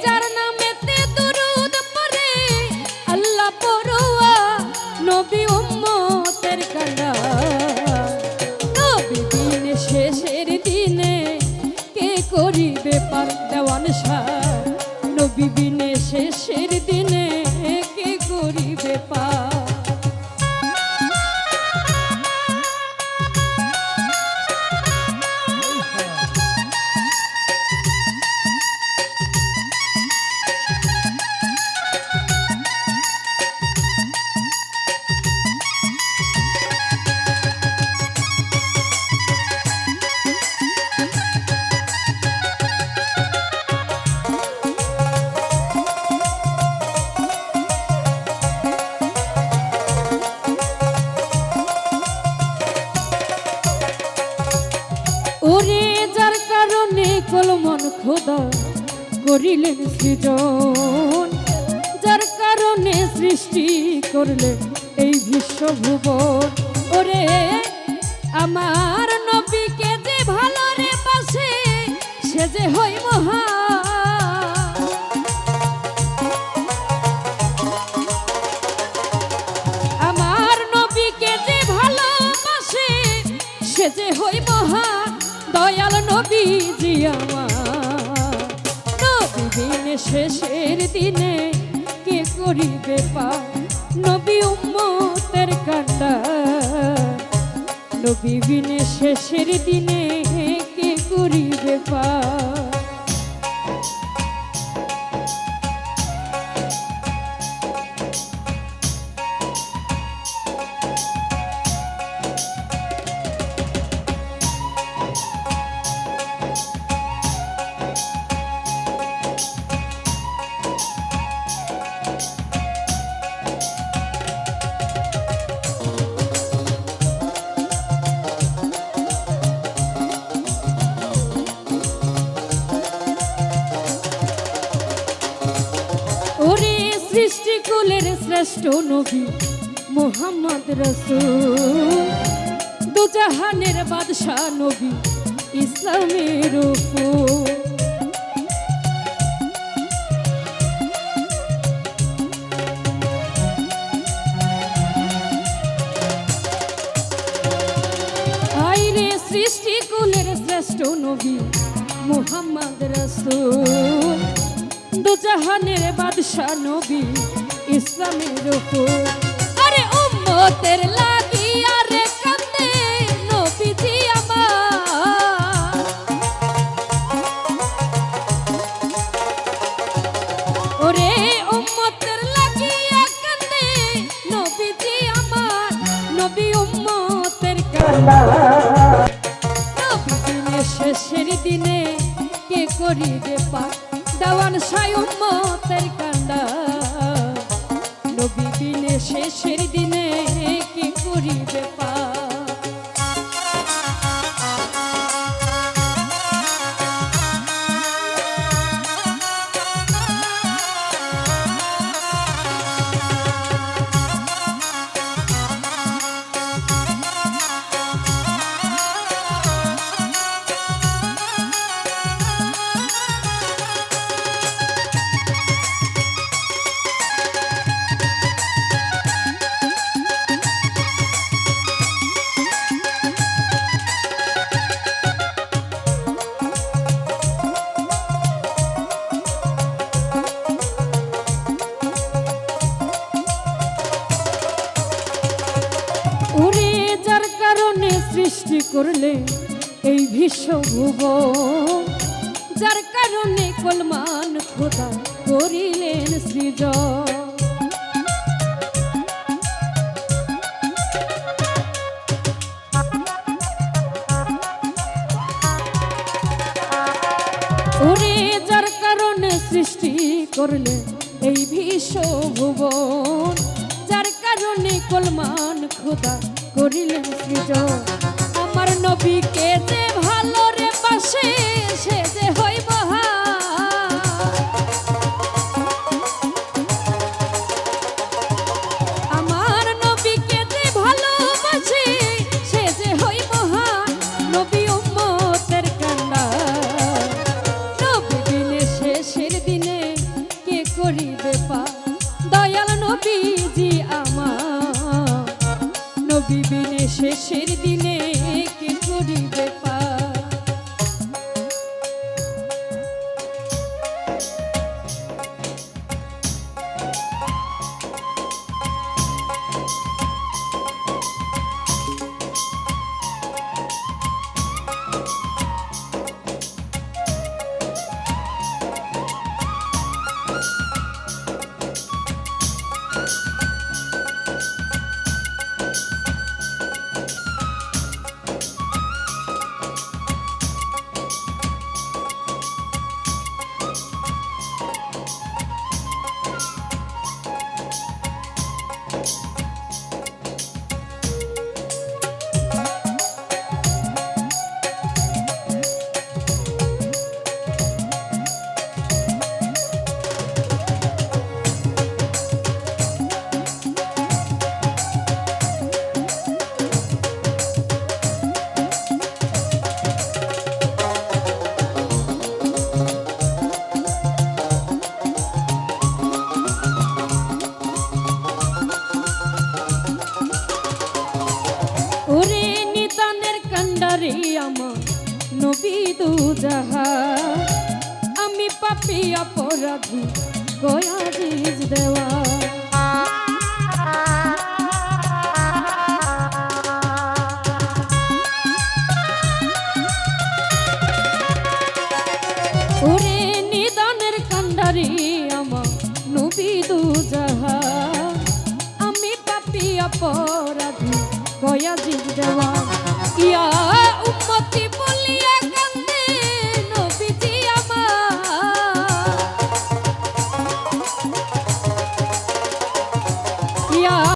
যার নামেতে দুরূদ পড়ে আল্লাহ পড়ুয়া নবী উম্মতের কান্ডা। নবী দিন শেষের দিনে কে করিবে পার দেওয়ান শাহ। নবী বিনে শেষের দিনে কে করিবে পার। ওরে যার কারণে কলমন খোদা করিলেন সৃজন, যার কারণে সৃষ্টি করলেন এই বিশ্বভুবন। ওরে আমার নবীকে যে ভালো রে পাশে সে যে হই মহা। আমার নবীকে যে ভালোবাসে সে যে হই মহা। দয়াল নবীজি আমার নবী বিনে শেষের দিনে কে করিবে পার। নবী উম্মতের কান্ডা। নবী বিনে শেষের দিনে কে করিবে পার। সৃষ্টিকুলের শ্রেষ্ঠ নবী মুহাম্মদ রাসূল, দুজাহানের বাদশাহ নবী ইসলামের ফুল। আইরে সৃষ্টিকুলের শ্রেষ্ঠ নবী মুহাম্মদ রাসূল, দুজাহানের বাদশাহ নবী ইসলামের ফুল। আরে উম্মতের লাগিয়া রে কান্দে নবীজি আমার। ওরে উম্মতের লাগিয়া কান্দে নবীজি আমার। নবী উম্মতের কান্ডা। নবী দিনে শেষের দিনে কে করিবে পার। দেওয়ান শাহ উম্মতের কান্ডা। নবী বিনে শেষের দিনে কি করিবে পার। সৃষ্টি করলে এই বিশ্বভুবন, যার কারণে কলমান খোদা করিলেন সৃজন। ওরে যার কারণে সৃষ্টি করলেন এই বিশ্বভুবন, যার কারণে কলমান খোদা করিলেন সৃজন। আমার নবীকে যে ভালো রে পাশে সে যে হই মহা। আমার নবীকে যে ভালোবাসে সে যে হই মহা। নবী উম্মতের কান্ডা। নবী বিনে শেষের শেষের দিনে কে করিবে পার। ওরে নিদানের কান্ডারে আমার নবী দুজাহান, আমি পাপী অপরাধী গয়াজিজ দেওয়া। ওরে নিদানের কান্ডারে আমার নবী দুজাহান, আমি পাপী অপরাধী গয়াজিজ দেওয়া।